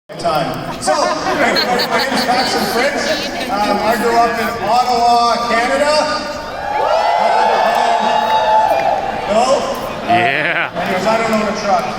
Time. So, my name is Paxton Fritsch. I grew up in Ottawa, Canada. No? Yeah. Anyways, I don't own a truck.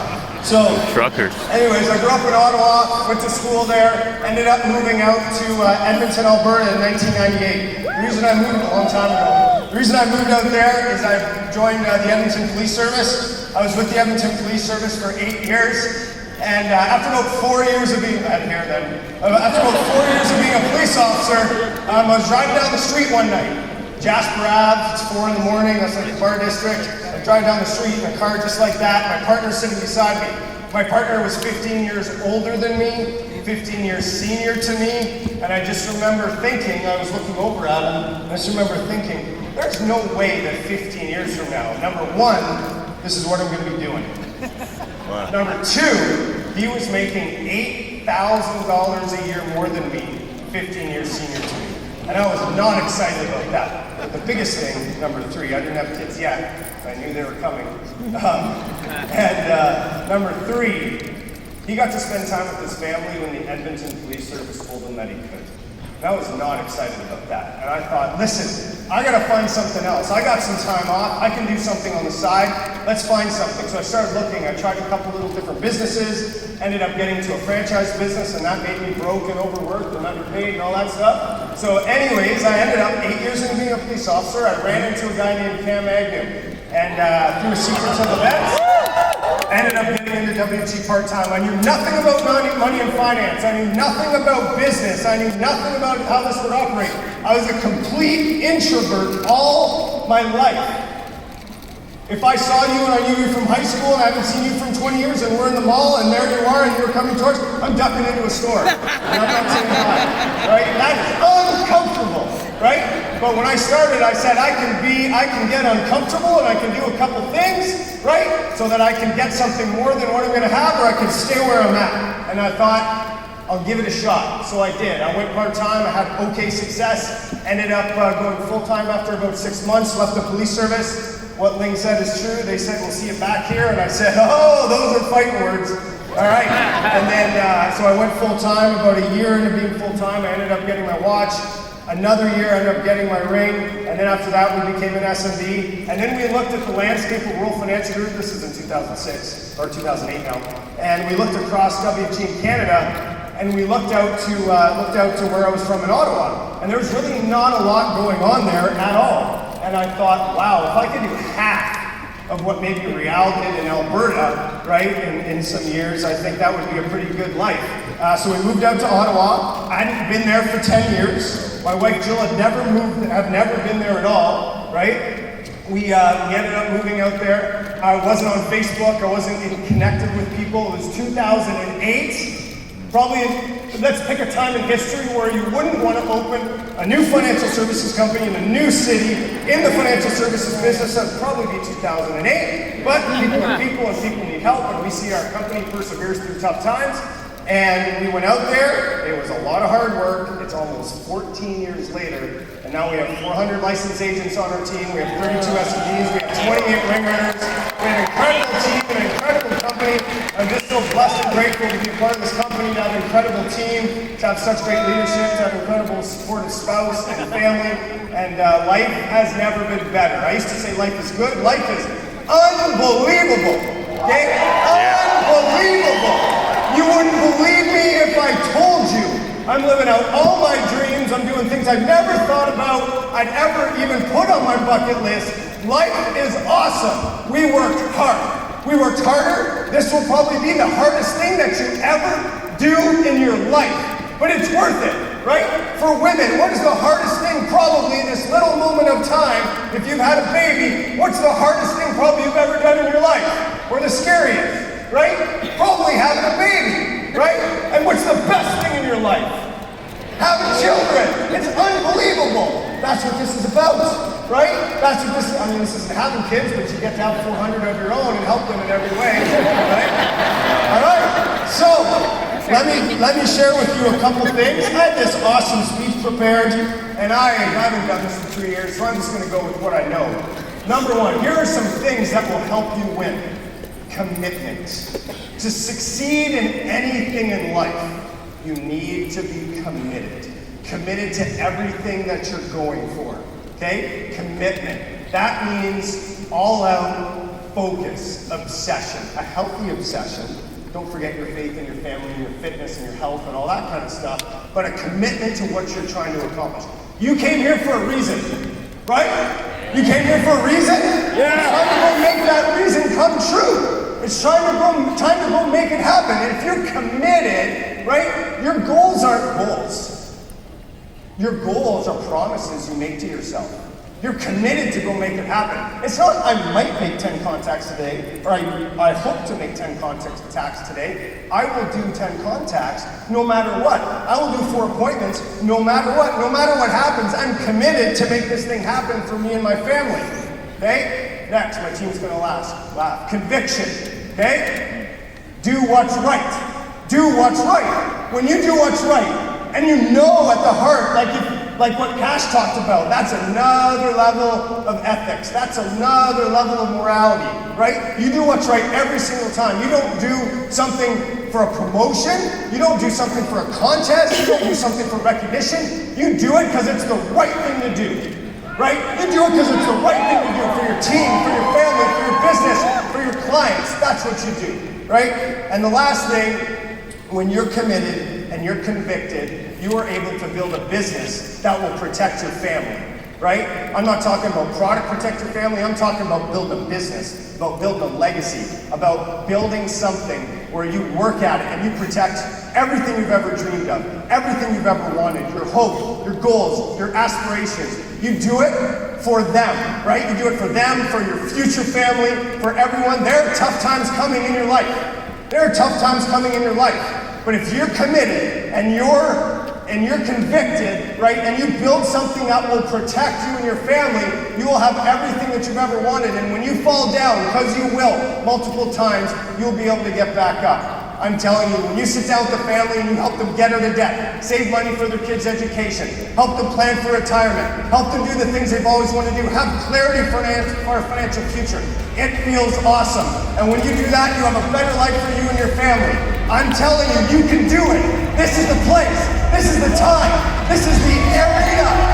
So, Truckers. Anyways, I grew up in Ottawa, went to school there, ended up moving out to Edmonton, Alberta in 1998. The reason I moved a long time ago. The reason I moved out there is I joined the Edmonton Police Service. I was with the Edmonton Police Service for 8 years. And after about 4 years of being, after about 4 years of being a police officer, I was driving down the street one night. Jasper Ave, it's 4 in the morning, that's like the bar district. I'm driving down the street in a car just like that. My partner's sitting beside me. My partner was 15 years older than me, 15 years senior to me, and I just remember thinking, I was looking over at him, I just remember thinking, there's no way that 15 years from now, number one, this is what I'm gonna be doing. Wow. Number two, he was making $8,000 a year more than me, 15 years senior to me. And I was not excited about that. But the biggest thing, number three, I didn't have kids yet. I knew they were coming. Number three, he got to spend time with his family when the Edmonton Police Service told him that he could. And I was not excited about that. And I thought, listen, I gotta find something else. I got some time off, I can do something on the side, let's find something. So I started looking, I tried a couple little different businesses, ended up getting into a franchise business, and that made me broke and overworked and underpaid and all that stuff. So anyways, I ended up 8 years into being a police officer. I ran into a guy named Cam Agnew, and through a sequence of events, ended up getting into WFG part-time. I knew nothing about money and finance. I knew nothing about business. I knew nothing about how this would operate. I was a complete introvert all my life. If I saw you and I knew you from high school and I haven't seen you from 20 years and we're in the mall and there you are and you're coming towards, I'm ducking into a store. And I'm not saying hi, right? That is uncomfortable, right? But when I started, I said I can get uncomfortable and I can do a couple things, right? So that I can get something more than what I'm gonna have, or I can stay where I'm at. And I thought, I'll give it a shot. So I did. I went part-time, I had okay success, ended up going full-time after about 6 months, left the police service. What Ling said is true. They said, we'll see you back here. And I said, oh, those are fighting words. All right. And then, so I went full-time. About a year into being full-time, I ended up getting my watch. Another year, I ended up getting my ring. And then after that, we became an SMB. And then we looked at the landscape of World Financial Group. This is in 2006, or 2008 now. And we looked across WFG in Canada. And we looked out to where I was from in Ottawa. And there was really not a lot going on there at all. And I thought, wow, if I could do half of what maybe Real did in Alberta, right, in some years, I think that would be a pretty good life. So we moved out to Ottawa. I hadn't been there for 10 years. My wife Jill had never been there at all, right? We ended up moving out there. I wasn't on Facebook. I wasn't even connected with people. It was 2008. Probably, let's pick a time in history where you wouldn't want to open a new financial services company in a new city in the financial services business. That would probably be 2008. But people are people and people need help, and we see our company perseveres through tough times. And we went out there. It was a lot of hard work. It's almost 14 years later, and now we have 400 licensed agents on our team. We have 32 SMBs. We have 28 ring runners. We have an incredible team, an incredible company. I'm just so blessed and grateful to be part of this company, to have an incredible team, to have such great leadership, to have an incredible supportive spouse and family, and life has never been better. I used to say life is good. Life is unbelievable, okay? Unbelievable. You wouldn't believe me if I told you I'm living out all my dreams. I'm doing things I never thought about I'd ever even put on my bucket list. Life is awesome. We worked hard. We worked harder. This will probably be the hardest thing that you ever do in your life. But it's worth it, right? For women, what is the hardest thing probably in this little moment of time? If you've had a baby, what's the hardest thing probably you've ever done in your life? Or the scariest, right? Probably having a baby, right? And what's the best thing in your life? Having children. It's unbelievable. That's what this is about, right? That's what this is. I mean, this isn't having kids, but you get to have 400 of your own and help them in every way, right? All right. So let me share with you a couple things. I had this awesome speech prepared, and I haven't done this for 3 years, so I'm just going to go with what I know. Number one, here are some things that will help you win. commitment. To succeed in anything in life, you need to be committed. Committed to everything that you're going for, okay? Commitment. That means all-out focus, obsession, a healthy obsession. Don't forget your faith in your family and your fitness and your health and all that kind of stuff, but a commitment to what you're trying to accomplish. You came here for a reason, right? You came here for a reason? Yeah. It's time to go make that reason come true. It's time to go make it happen. And if you're committed, right, your goals aren't goals. Your goals are promises you make to yourself. You're committed to go make it happen. It's not, I might make 10 contacts today, or I hope to make 10 contacts today. I will do 10 contacts no matter what. I will do 4 appointments no matter what. No matter what happens, I'm committed to make this thing happen for me and my family. Okay? Next, my team's gonna laugh. Conviction. Okay? Do what's right. Do what's right. When you do what's right, and you know at the heart, like what Cash talked about, that's another level of ethics. That's another level of morality, right? You do what's right every single time. You don't do something for a promotion. You don't do something for a contest. You don't do something for recognition. You do it because it's the right thing to do, right? You do it because it's the right thing to do for your team, for your family, for your business, for your clients. That's what you do, right? And the last thing, when you're committed and you're convicted, you are able to build a business that will protect your family, right? I'm not talking about product protect your family, I'm talking about building a business, about building a legacy, about building something where you work at it and you protect everything you've ever dreamed of, everything you've ever wanted, your hope, your goals, your aspirations. You do it for them, right? You do it for them, for your future family, for everyone. There are tough times coming in your life. There are tough times coming in your life. But if you're committed and you're convicted, right, and you build something that will protect you and your family, you will have everything that you've ever wanted. And when you fall down, because you will, multiple times, you'll be able to get back up. I'm telling you, when you sit down with the family and you help them get out of debt, save money for their kids' education, help them plan for retirement, help them do the things they've always wanted to do, have clarity for a financial future, it feels awesome. And when you do that, you have a better life for you and your family. I'm telling you, you can do it. This is the place. This is the time. This is the area.